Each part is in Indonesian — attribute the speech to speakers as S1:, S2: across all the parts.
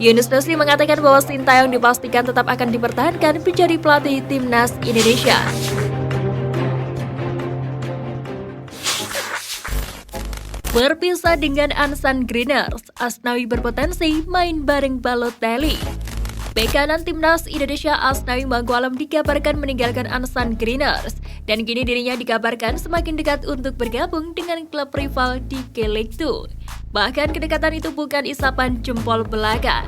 S1: Yunus Nusi mengatakan bahwa Sintayong dipastikan tetap akan dipertahankan menjadi pelatih timnas Indonesia. Berpisah dengan Ansan Greeners, Asnawi berpotensi main bareng Balotelli. Bek kanan timnas Indonesia Asnawi Mangkualam dikabarkan meninggalkan Ansan Greeners, dan kini dirinya dikabarkan semakin dekat untuk bergabung dengan klub rival di K-League 2. Bahkan kedekatan itu bukan isapan jempol belaka.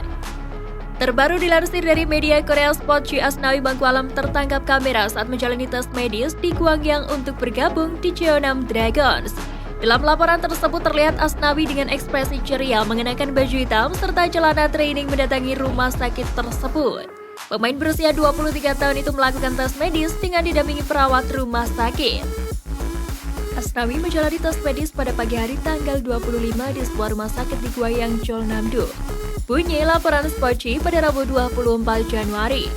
S1: Terbaru dilansir dari media Korea Sport, Asnawi Mangkualam tertangkap kamera saat menjalani tes medis di Gwangyang untuk bergabung di Jeonnam Dragons. Dalam laporan tersebut terlihat Asnawi dengan ekspresi ceria mengenakan baju hitam serta celana training mendatangi rumah sakit tersebut. Pemain berusia 23 tahun itu melakukan tes medis dengan didampingi perawat rumah sakit. Asnawi menjalani tes medis pada pagi hari tanggal 25 di sebuah rumah sakit di Gwangyang, Jeonnam-do. Bunyi laporan Spoci pada Rabu 24 Januari.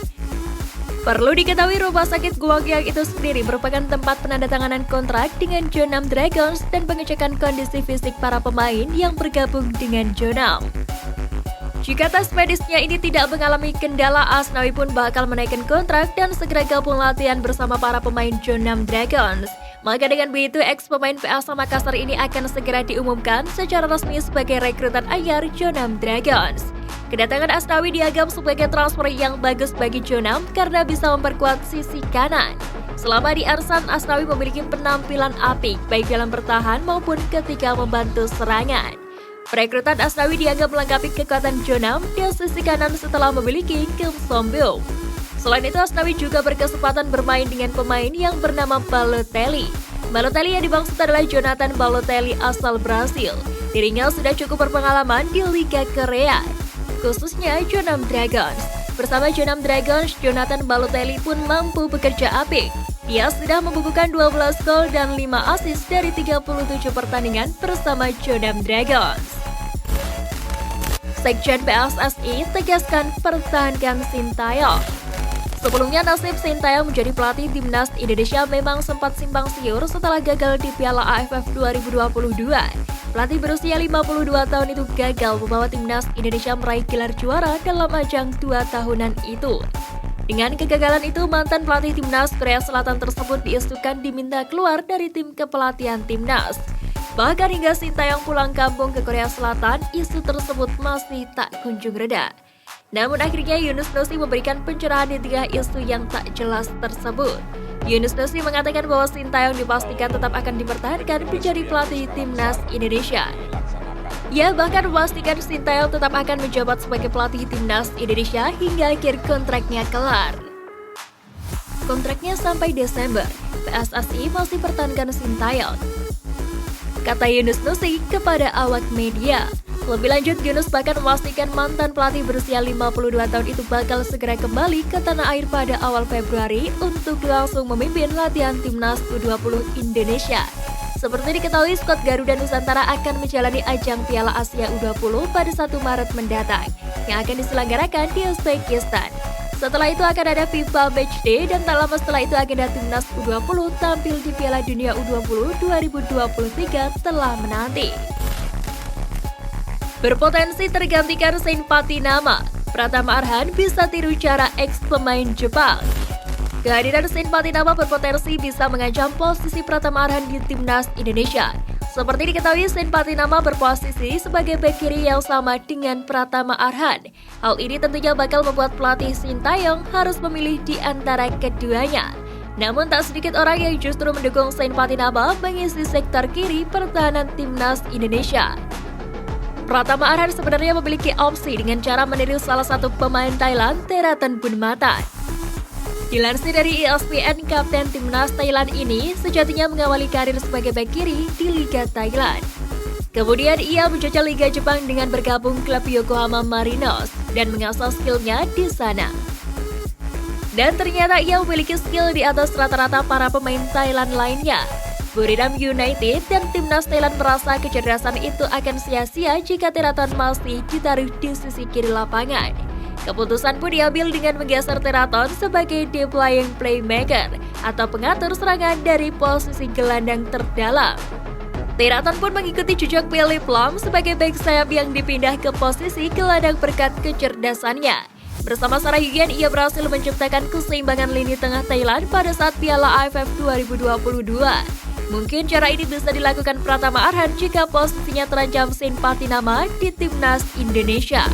S1: Perlu diketahui rumah sakit Gwangyang itu sendiri merupakan tempat penandatanganan kontrak dengan Jeonnam Dragons dan pengecekan kondisi fisik para pemain yang bergabung dengan Jeonnam. Jika tes medisnya ini tidak mengalami kendala, Asnawi pun bakal menaikkan kontrak dan segera gabung latihan bersama para pemain Jeonnam Dragons. Maka dengan begitu, ex-pemain PAS Makassar ini akan segera diumumkan secara resmi sebagai rekrutan anyar Jeonnam Dragons. Kedatangan Asnawi dianggap sebagai transfer yang bagus bagi Jeonnam karena bisa memperkuat sisi kanan. Selama di Arsan, Asnawi memiliki penampilan apik baik dalam bertahan maupun ketika membantu serangan. Perekrutan Asnawi dianggap melengkapi kekuatan Jeonnam di sisi kanan setelah memiliki Kim Som-byung. Selain itu, Asnawi juga berkesempatan bermain dengan pemain yang bernama Balotelli. Balotelli yang dimaksud adalah Jonathan Balotelli asal Brasil. Dirinya sudah cukup berpengalaman di Liga Korea, khususnya Jeonnam Dragons. Bersama Jeonnam Dragons, Jonathan Balotelli pun mampu bekerja apik. Dia sudah membukukan 12 gol dan 5 assist dari 37 pertandingan bersama Jeonnam Dragons. Sekjen PSSI tegaskan pertahankan Sintayong. Sebelumnya nasib Sintayong menjadi pelatih timnas Indonesia memang sempat simpang siur setelah gagal di Piala AFF 2022. Pelatih berusia 52 tahun itu gagal membawa timnas Indonesia meraih gelar juara dalam ajang 2 tahunan itu. Dengan kegagalan itu, mantan pelatih timnas Korea Selatan tersebut diisukan diminta keluar dari tim kepelatihan timnas. Bahkan hingga Sintayong pulang kampung ke Korea Selatan, isu tersebut masih tak kunjung reda. Namun akhirnya Yunus Nusi memberikan pencerahan di tengah isu yang tak jelas tersebut. Yunus Nusi mengatakan bahwa Sintayong dipastikan tetap akan dipertahankan menjadi pelatih timnas Indonesia. Ia bahkan memastikan Sintayong tetap akan menjabat sebagai pelatih timnas Indonesia hingga akhir kontraknya kelar. Kontraknya sampai Desember, PSSI masih pertahankan Sintayong, kata Yunus Nusi kepada awak media. Lebih lanjut, Yunus bahkan memastikan mantan pelatih berusia 52 tahun itu bakal segera kembali ke tanah air pada awal Februari untuk langsung memimpin latihan timnas U20 Indonesia. Seperti diketahui, skuad Garuda Nusantara akan menjalani ajang Piala Asia U20 pada 1 Maret mendatang yang akan diselenggarakan di Uzbekistan. Setelah itu akan ada FIFA Matchday dan tak lama setelah itu agenda timnas U20 tampil di Piala Dunia U20 2023 telah menanti. Berpotensi tergantikan Saint-Pati nama, Pratama Arhan bisa tiru cara ex-pemain Jepang. Kehadiran Saint-Pati nama berpotensi bisa mengancam posisi Pratama Arhan di timnas Indonesia. Seperti diketahui, Saint-Pati nama berposisi sebagai bek kiri yang sama dengan Pratama Arhan. Hal ini tentunya bakal membuat pelatih Sintayong harus memilih di antara keduanya. Namun tak sedikit orang yang justru mendukung Saint-Pati nama mengisi sektor kiri pertahanan timnas Indonesia. Pratama Arhan sebenarnya memiliki opsi dengan cara meniru salah satu pemain Thailand, Theraton Bunmatan. Dilansir dari ESPN, kapten timnas Thailand ini sejatinya mengawali karir sebagai bek kiri di Liga Thailand. Kemudian ia menjajal Liga Jepang dengan bergabung klub Yokohama Marinos dan mengasah skillnya di sana. Dan ternyata ia memiliki skill di atas rata-rata para pemain Thailand lainnya. Buriram United dan timnas Thailand merasa kecerdasan itu akan sia-sia jika Theraton masih ditaruh di sisi kiri lapangan. Keputusan pun diambil dengan menggeser Theraton sebagai deep lying playmaker atau pengatur serangan dari posisi gelandang terdalam. Tiratan pun mengikuti jejak Phillip Lahm sebagai bek sayap yang dipindah ke posisi gelandang berkat kecerdasannya. Bersama Sarah Hyun, ia berhasil menciptakan keseimbangan lini tengah Thailand pada saat Piala AFF 2022. Mungkin cara ini bisa dilakukan Pratama Arhan jika posisinya terancam simpati nama di timnas Indonesia.